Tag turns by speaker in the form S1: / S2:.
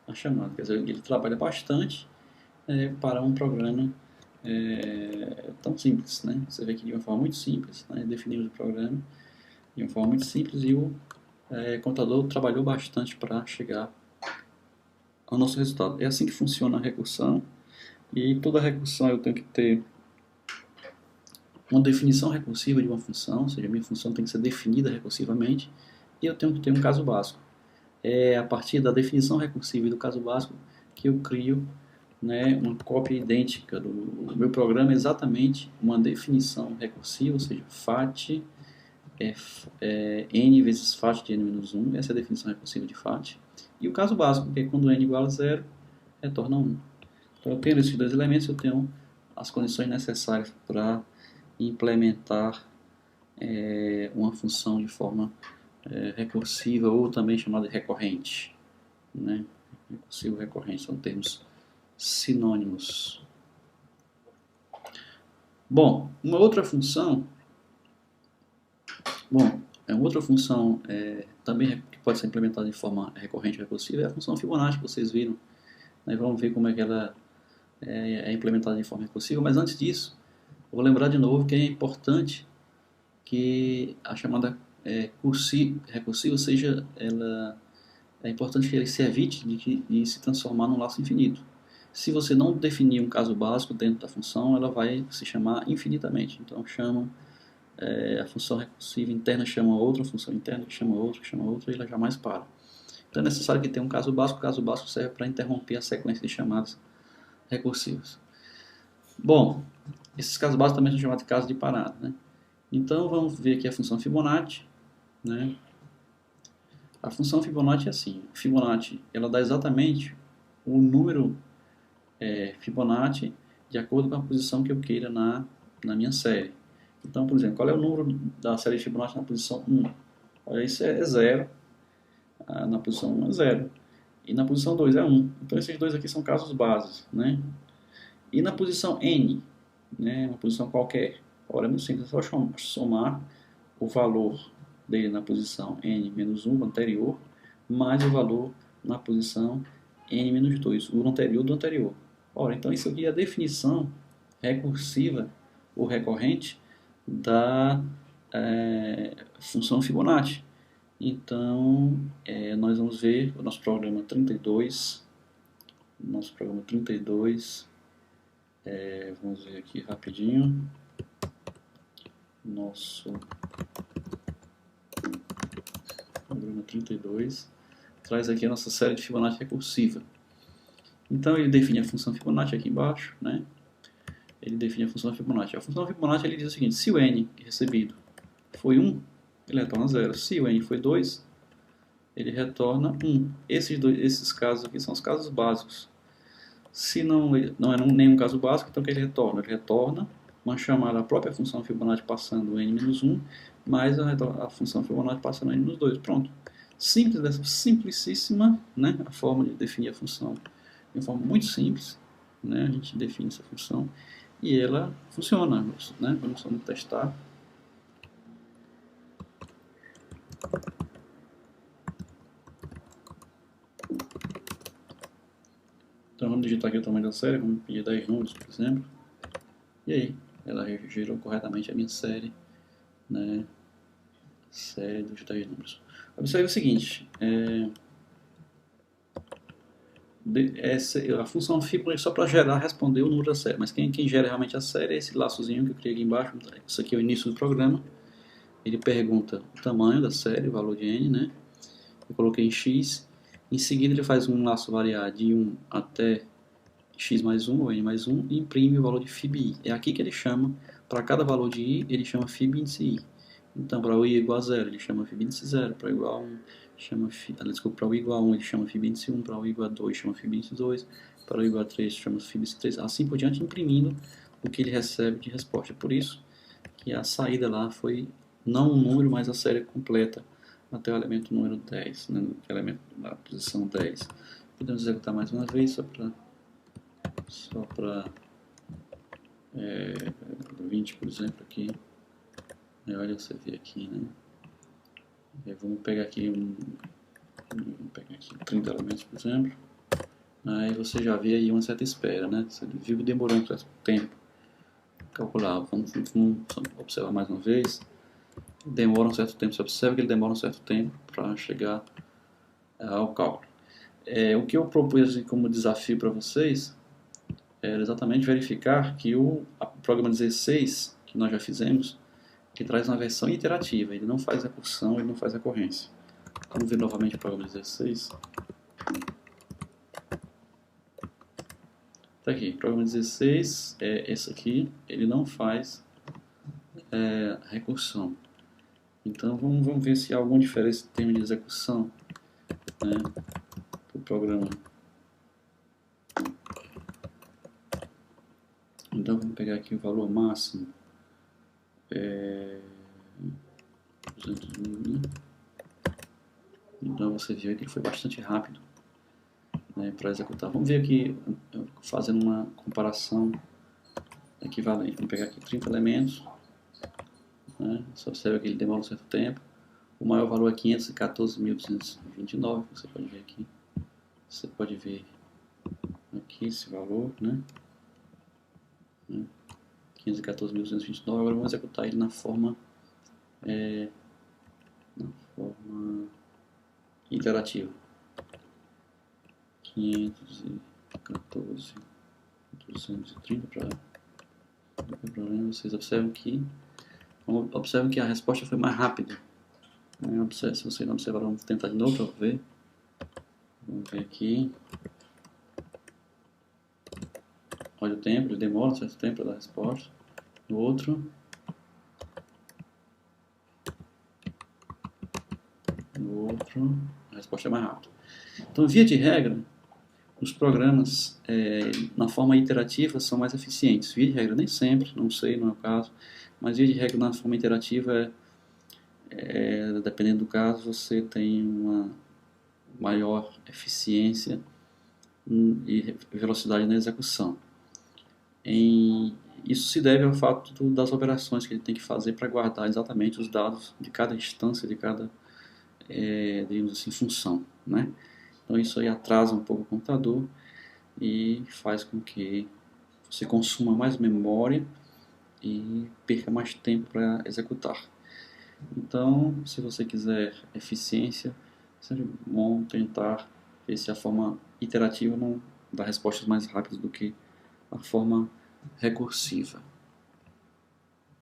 S1: a chamada. Quer dizer, ele trabalha bastante para um programa tão simples, né? Você vê que de uma forma muito simples, né? Definimos o programa de uma forma muito simples e o computador trabalhou bastante para chegar ao nosso resultado. É assim que funciona a recursão, e toda recursão eu tenho que ter uma definição recursiva de uma função, ou seja, a minha função tem que ser definida recursivamente, e eu tenho que ter um caso básico. É a partir da definição recursiva e do caso básico que eu crio, né, uma cópia idêntica do meu programa, exatamente uma definição recursiva, ou seja, FAT n vezes FAT de n-1, essa é a definição recursiva de FAT, e o caso básico, que é quando n igual a 0, retorna 1. Então, eu tendo esses dois elementos, eu tenho as condições necessárias para implementar uma função de forma recursiva, ou também chamada de recorrente, né? Recursivo e recorrente são termos sinônimos. Bom, uma outra função também que pode ser implementada de forma recorrente e recursiva é a função Fibonacci, que vocês viram. Vamos ver como é que ela é implementada de forma recursiva, mas antes disso, eu vou lembrar de novo que é importante que a chamada recursiva seja, é importante que ele se evite de se transformar num laço infinito. Se você não definir um caso básico dentro da função, ela vai se chamar infinitamente. Então, a função recursiva interna chama outra, a função interna que chama outra, e ela jamais para. Então, é necessário que tenha um caso básico. O caso básico serve para interromper a sequência de chamadas recursivas. Bom, esses casos básicos também são chamados de casos de parada, né? Então, vamos ver aqui a função Fibonacci, né? A função Fibonacci é assim. Fibonacci, ela dá exatamente o número Fibonacci de acordo com a posição que eu queira na minha série. Então, por exemplo, qual é o número da série de Fibonacci na posição 1? Olha, isso é 0. Na posição 1 é 0. E na posição 2 é 1. Então, esses dois aqui são casos básicos, né? E na posição N, né, uma posição qualquer, ora, é muito simples, é só somar o valor dele na posição N menos 1, anterior, mais o valor na posição N menos 2, o anterior do anterior. Ora, então isso aqui é a definição recursiva ou recorrente da função Fibonacci. Então, nós vamos ver o nosso programa 32. Vamos ver aqui rapidinho. Nosso programa 32 traz aqui a nossa série de Fibonacci recursiva. Então, ele define a função Fibonacci aqui embaixo, né? Ele define a função Fibonacci. A função Fibonacci ele diz o seguinte: se o n recebido foi 1, ele retorna 0. Se o n foi 2, ele retorna 1. Esses casos aqui são os casos básicos. Se não é nenhum caso básico, então o que ele retorna? Ele retorna uma chamada à própria função Fibonacci passando o n-1, mais a função Fibonacci passando o n-2. Pronto. Simplicíssima, né? A forma de definir a função de uma forma muito simples, né? A gente define essa função e ela funciona, né? Vamos testar. Então vamos digitar aqui o tamanho da série, vamos pedir 10 números, por exemplo. E aí, ela gerou corretamente a minha série, né? Série dos 10 números. Observe o seguinte, a função Fibonacci é só para responder o número da série, mas quem gera realmente a série é esse laçozinho que eu criei aqui embaixo. Isso aqui é o início do programa. Ele pergunta o tamanho da série, o valor de n, né? Eu coloquei em x. Em seguida ele faz um laço variar de 1 até x mais 1 ou n mais 1 e imprime o valor de fib_i. É aqui que ele chama, para cada valor de i, ele chama fib_índice i. Então, para o i igual a 0, ele chama fib_índice 0. Para o igual a 1, para o igual a 1, ele chama fib_índice 1. Para o igual a 2, chama fib_índice 2. Para o igual a 3, chama fib_índice 3. Assim por diante, imprimindo o que ele recebe de resposta. Por isso que a saída lá foi não um número, mas a série completa até o elemento número 10, né, que é o elemento da posição 10. Podemos executar mais uma vez, só para 20, por exemplo, aqui. Olha, você vê aqui, né? Vamos pegar aqui Vou pegar aqui 30 elementos, por exemplo. Aí você já vê aí uma certa espera, né? Você viu que demorou um certo tempo calcular. Vamos observar mais uma vez. Demora um certo tempo, você observa que ele demora um certo tempo para chegar ao cálculo. O que eu propus como desafio para vocês era exatamente verificar que o programa 16, que nós já fizemos, que traz uma versão interativa, ele não faz recursão, ele não faz recorrência. Vamos ver novamente o programa 16. Tá aqui, programa 16 é esse aqui, ele não faz recursão. Então vamos ver se há alguma diferença em termos de execução, né, do programa. Então vamos pegar aqui o valor máximo. 200.000, né? Então você viu que ele foi bastante rápido, né, para executar. Vamos ver aqui, fazendo uma comparação equivalente. Vamos pegar aqui 30 elementos, né? Você observa que ele demora um certo tempo. O maior valor é 514.229, você pode ver aqui. Você pode ver aqui esse valor, né? 514.229. Agora vamos executar ele na forma iterativa. 514.230 para problema. Vocês observam que a resposta foi mais rápida. Se vocês não observaram, vamos tentar de novo para ver. Vamos ver aqui. Olha o tempo, ele demora um certo tempo para dar a resposta. No outro. A resposta é mais rápida. Então, via de regra, os programas na forma iterativa são mais eficientes. Via de regra, nem sempre, não sei, não é o caso, mas via de regra na forma iterativa, dependendo do caso, você tem uma maior eficiência e velocidade na execução. Isso se deve ao fato das operações que ele tem que fazer para guardar exatamente os dados de cada instância, de cada, digamos assim, função, né? Então isso aí atrasa um pouco o computador e faz com que você consuma mais memória e perca mais tempo para executar. Então, se você quiser eficiência, é sempre bom tentar ver se a forma iterativa não dá respostas mais rápidas do que a forma recursiva.